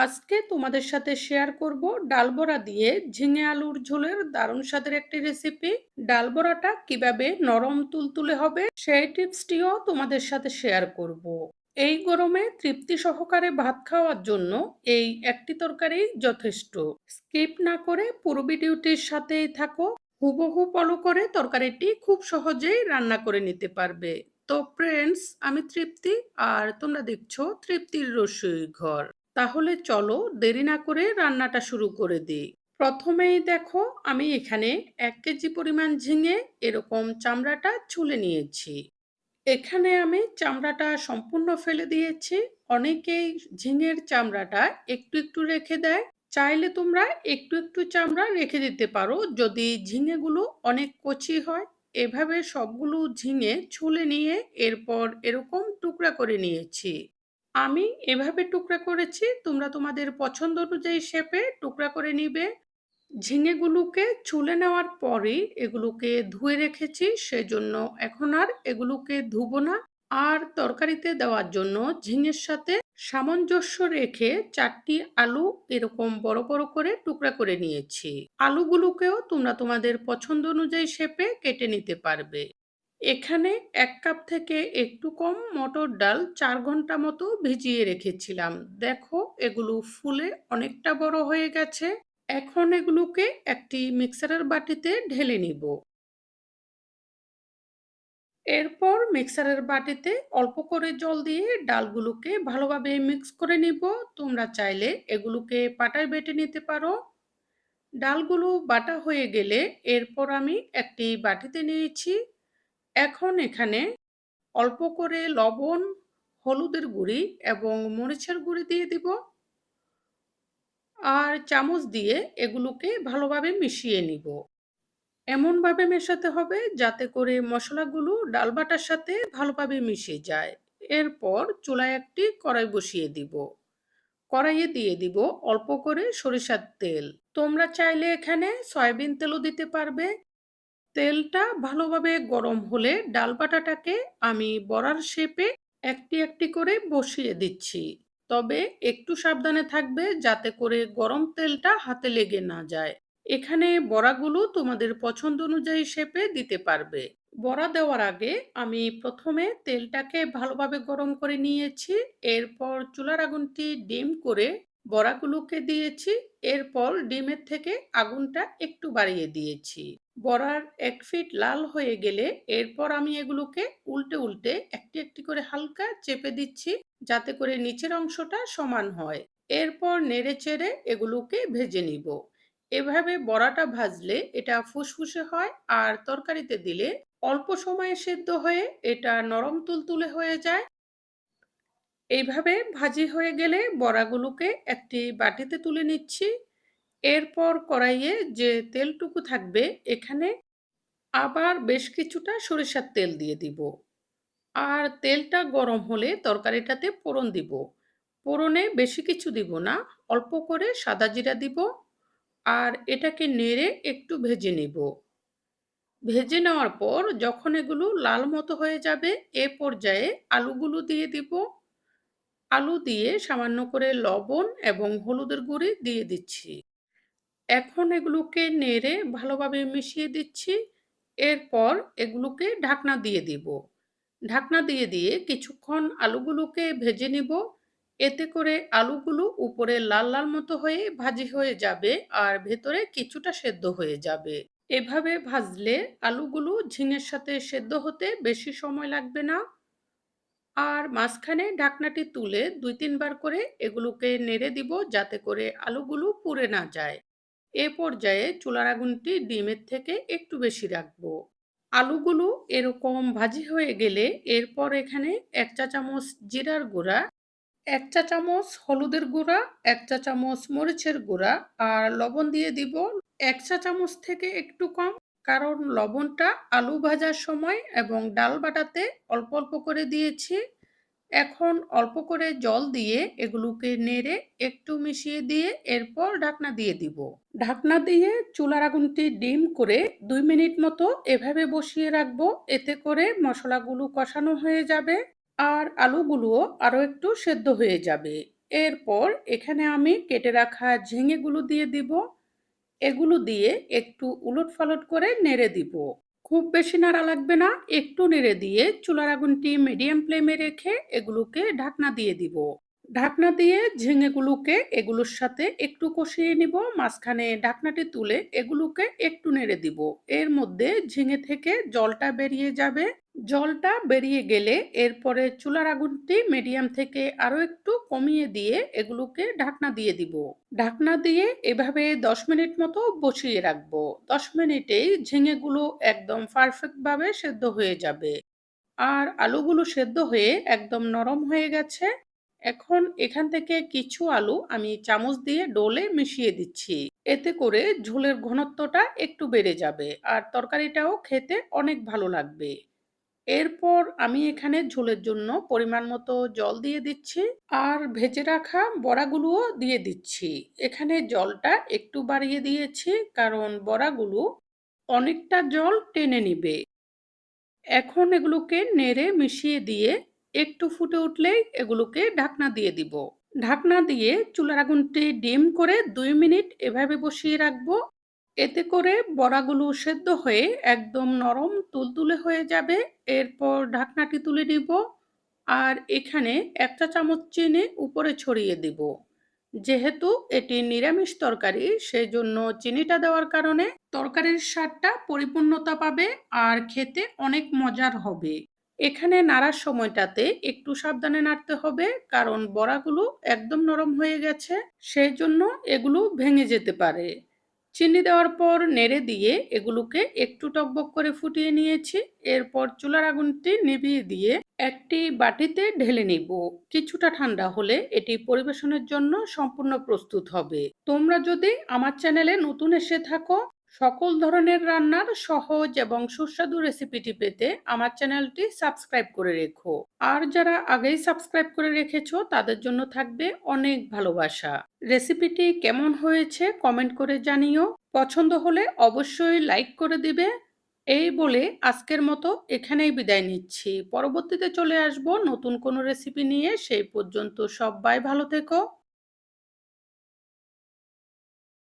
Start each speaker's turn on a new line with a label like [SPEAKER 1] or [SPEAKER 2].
[SPEAKER 1] আজকে তোমাদের সাথে শেয়ার করব ডাল বড়া দিয়ে ঝিঙে আলুর ঝোলের দারুণ স্বাদের একটি রেসিপি। ডাল বড়াটা কিভাবে নরম তুলতুলে হবে সেই টিপসটিও তোমাদের সাথে শেয়ার করব। এই গরমে তৃপ্তি সহকারে ভাত খাওয়ার জন্য এই একটি তরকারি যথেষ্ট। স্কিপ না করে পুরো ভিডিওটির সাথেই থাকো। হুবহু ফলো করে তরকারিটি খুব সহজেই রান্না করে নিতে পারবে। তো ফ্রেন্ডস, আমি তৃপ্তি আর তোমরা দেখছো তৃপ্তির রসোই ঘর। তাহলে চলো দেরি না করে রান্নাটা শুরু করে দিই। প্রথমেই দেখো, আমি এখানে 1 কেজি পরিমাণ ঝিঙে এরকম চামড়াটা ছুলে নিয়েছি। এখানে আমি চামড়াটা সম্পূর্ণ ফেলে দিয়েছি। অনেকেই ঝিঙের চামড়াটা একটু একটু রেখে দেয়। চাইলে তোমরা একটু একটু চামড়া রেখে দিতে পারো যদি ঝিঙেগুলো অনেক কচি হয়। এভাবে সবগুলো ঝিঙে ছুলে নিয়ে এরপর এরকম টুকরা করে নিয়েছি। আমি এভাবে টুকরা করেছি, তোমরা তোমাদের পছন্দ অনুযায়ী শেপে টুকরা করে নিবে। ঝিঙেগুলোকে ছুলে নেওয়ার পরে এগুলোকে ধুয়ে রেখেছি, সেজন্য এখন আর এগুলোকে ধুবো না। আর তরকারিতে দেওয়ার জন্য ঝিঙের সাথে সামঞ্জস্য রেখে 4টি আলু এরকম বড় বড় করে টুকরা করে নিয়েছি। আলুগুলোকেও তোমরা তোমাদের পছন্দ অনুযায়ী শেপে কেটে নিতে পারবে। এখানে 1 কাপ থেকে একটু কম মটর ডাল 4 ঘন্টা মতো ভিজিয়ে রেখেছিলাম। দেখো, এগুলো ফুলে অনেকটা বড় হয়ে গেছে। এখন এগুলোকে একটি মিক্সারের বাটিতে ঢেলে নিব। এরপর মিক্সারের বাটিতে অল্প করে জল দিয়ে ডালগুলোকে ভালোভাবে মিক্স করে নিব। তোমরা চাইলে এগুলোকে পাটায় বেটে নিতে পারো। ডালগুলো বাটা হয়ে গেলে এরপর আমি একটি বাটিতে নিয়েছি। এখন এখানে অল্প করে লবণ, হলুদের গুঁড়ি এবং মরিচের গুঁড়ি দিয়ে দিব। আর চামচ দিয়ে এগুলোকে ভালোভাবে মিশিয়ে নিব। এমনভাবে মেশাতে হবে যাতে করে মশলাগুলো ডাল বাটার সাথে ভালোভাবে মিশে যায়। এরপর চুলায় একটি কড়াই বসিয়ে দিব। কড়াইয়ে দিয়ে দিব অল্প করে সরিষার তেল। তোমরা চাইলে এখানে সয়াবিন তেলও দিতে পারবে। তেলটা ভালোভাবে গরম হলে ডাল বাটাটাকে আমি বড়ার শেপে একটি একটি করে বসিয়ে দিচ্ছি। তবে একটু সাবধানে থাকবে যাতে করে গরম তেলটা হাতে লেগে না যায়। এখানে বড়াগুলো তোমাদের পছন্দ অনুযায়ী শেপে দিতে পারবে। বড়া দেওয়ার আগে আমি প্রথমে তেলটাকে ভালোভাবে গরম করে নিয়েছি। এরপর চুলার আগুনটি ডিম করে বড়াগুলোকে দিয়েছি। এরপর ডিমের থেকে আগুনটা একটু বাড়িয়ে দিয়েছি। বড়ার 1 ফিট লাল হয়ে গেলে এরপর আমি এগুলোকে উল্টে উল্টে একটি একটি করে হালকা চেপে দিচ্ছি যাতে করে নিচের অংশটা সমান হয়। এরপর নেড়ে চেড়ে এগুলোকে ভেজে নিব। এভাবে বড়াটা ভাজলে এটা ফুসফুসে হয় আর তরকারিতে দিলে অল্প সময়ে সেদ্ধ হয়ে এটা নরম তুলতুলে হয়ে যায়। এইভাবে ভাজি হয়ে গেলে বড়াগুলোকে একটি বাটিতে তুলে নিচ্ছি। এরপর কড়াইয়ে যে তেলটুকু থাকবে এখানে আবার বেশ কিছুটা সরিষার তেল দিয়ে দিব। আর তেলটা গরম হলে তরকারিটাতে ফোড়ন দিব। ফোড়নে বেশি কিছু দিব না, অল্প করে সাদা জিরা দিব। আর এটাকে নেড়ে একটু ভেজে নিব। ভেজে নেওয়ার পর যখন এগুলো লাল মতো হয়ে যাবে এ পর্যায়ে আলুগুলো দিয়ে দিব। আলু দিয়ে সামান্য করে লবণ এবং হলুদের গুঁড়ি দিয়ে দিচ্ছি। এখন এগুলোকে নেড়ে ভালোভাবে মিশিয়ে দিচ্ছি। এরপর এগুলোকে ঢাকনা দিয়ে দিব। ঢাকনা দিয়ে দিয়ে কিছুক্ষণ আলুগুলোকে ভেজে নিব। এতে করে আলুগুলো উপরে লাল লাল মতো হয়ে ভাজি হয়ে যাবে আর ভেতরে কিছুটা সেদ্ধ হয়ে যাবে। এভাবে ভাজলে আলুগুলো ঝিঙের সাথে সেদ্ধ হতে বেশি সময় লাগবে না। আর মাঝখানে ঢাকনাটি তুলে 2-3 বার করে এগুলোকে নেড়ে দিব যাতে করে আলুগুলো পুড়ে না যায়। এ পর্যায়ে চুলার আগুনটি ডিমের থেকে একটু বেশি রাখবো। আলুগুলো এরকম ভাজি হয়ে গেলে এরপর এখানে 1 চা চামচ জিরার গুঁড়া, 1 চা চামচ হলুদের গুঁড়া, 1 চা চামচ মরিচের গুঁড়া আর লবণ দিয়ে দিব 1 চা চামচ থেকে একটু কম। কারণ লবণটা আলু ভাজার সময় এবং ডাল বাটাতে অল্প অল্প করে দিয়েছি। এখন অল্প করে জল দিয়ে এগুলোকে নেড়ে একটু মিশিয়ে দিয়ে এরপর ঢাকনা দিয়ে দিব। ঢাকনা দিয়ে চুলার আগুনটি ডিম করে 2 মিনিট মতো এভাবে বসিয়ে রাখবো। এতে করে মশলাগুলো কষানো হয়ে যাবে আর আলুগুলোও আরো একটু সেদ্ধ হয়ে যাবে। এরপর এখানে আমি কেটে রাখা ঝিঙেগুলো দিয়ে দিব। এগুলো দিয়ে একটু উলটপালট করে নেড়ে দিব। খুব বেশি নাড়া লাগবে না, একটু নেড়ে দিয়ে চুলার আগুনটি মিডিয়াম ফ্লেমে রেখে এগুলোকে ঢাকনা দিয়ে দিব। ঢাকনা দিয়ে ঝিঙেগুলোকে এগুলোর সাথে একটু কষিয়ে নিব। মাঝখানে ঢাকনাটি তুলে এগুলোকে একটু নেড়ে দিব। এর মধ্যে ঝিঙে থেকে জলটা বেরিয়ে যাবে। জলটা বেরিয়ে গেলে এরপরে চুলার আগুনটি মিডিয়াম থেকে আরো একটু কমিয়ে দিয়ে এগুলোকে ঢাকনা দিয়ে দিব। ঢাকনা দিয়ে এভাবে 10 মিনিট মতো বসিয়ে রাখবো। 10 মিনিটেই ঝিঙেগুলো একদম পারফেক্ট ভাবে সেদ্ধ হয়ে যাবে। আর আলুগুলো সেদ্ধ হয়ে একদম নরম হয়ে গেছে। এখন এখান থেকে কিছু আলু আমি চামচ দিয়ে ডোলে মিশিয়ে দিচ্ছি। এতে করে ঝোলের ঘনত্বটা একটু বেড়ে যাবে আর তরকারিটাও খেতে অনেক ভালো লাগবে। এরপর আমি এখানে ঝোলের জন্য পরিমাণ মতো জল দিয়ে দিচ্ছি আর ভেজে রাখা বড়াগুলোও দিয়ে দিচ্ছি। এখানে জলটা একটু বাড়িয়ে দিয়েছি কারণ বড়াগুলো অনেকটা জল টেনে নিবে। এখন এগুলোকে নেড়ে মিশিয়ে দিয়ে একটু ফুটে উঠলেই এগুলোকে ঢাকনা দিয়ে দিব। ঢাকনা দিয়ে চুলার আগুনটি ডিম করে 2 মিনিট এভাবে বসিয়ে রাখবো। এতে করে বড়াগুলো সেদ্ধ হয়ে একদম নরম তুলতুলে হয়ে যাবে। এরপর ঢাকনাটি তুলে নিব আর এখানে 1 চা চামচ চিনি উপরে ছড়িয়ে দিব। যেহেতু এটি নিরামিষ তরকারি সেজন্য চিনিটা দেওয়ার কারণে তরকারির স্বাদটা পরিপূর্ণতা পাবে আর খেতে অনেক মজার হবে। এখানে নাড়ার সময়টাতে একটু সাবধানে নাড়তে হবে কারণ বড়াগুলো একদম নরম হয়ে গেছে, সেজন্য এগুলো ভেঙে যেতে পারে। চিনি দেওয়ার পর নেড়ে দিয়ে এগুলোকে একটু টকবক করে ফুটিয়ে নিয়েছি। এরপর চুলার আগুনটি নিভিয়ে দিয়ে একটি বাটিতে ঢেলে নিব। কিছুটা ঠান্ডা হলে এটি পরিবেশনের জন্য সম্পূর্ণ প্রস্তুত হবে। তোমরা যদি আমার চ্যানেলে নতুন এসে থাকো, সকল ধরনের রান্নার সহজ এবং সুস্বাদু রেসিপিটি পেতে আমার চ্যানেলটি সাবস্ক্রাইব করে রেখো। আর যারা আগেই সাবস্ক্রাইব করে রেখেছো তাদের জন্য থাকবে অনেক ভালোবাসা। রেসিপিটি কেমন হয়েছে কমেন্ট করে জানিও। পছন্দ হলে অবশ্যই লাইক করে দিবে। এই বলে আজকের মতো এখানেই বিদায় নিচ্ছি। পরবর্তীতে চলে আসবো নতুন কোনো রেসিপি নিয়ে। সেই পর্যন্ত সবাই ভালো থেকো।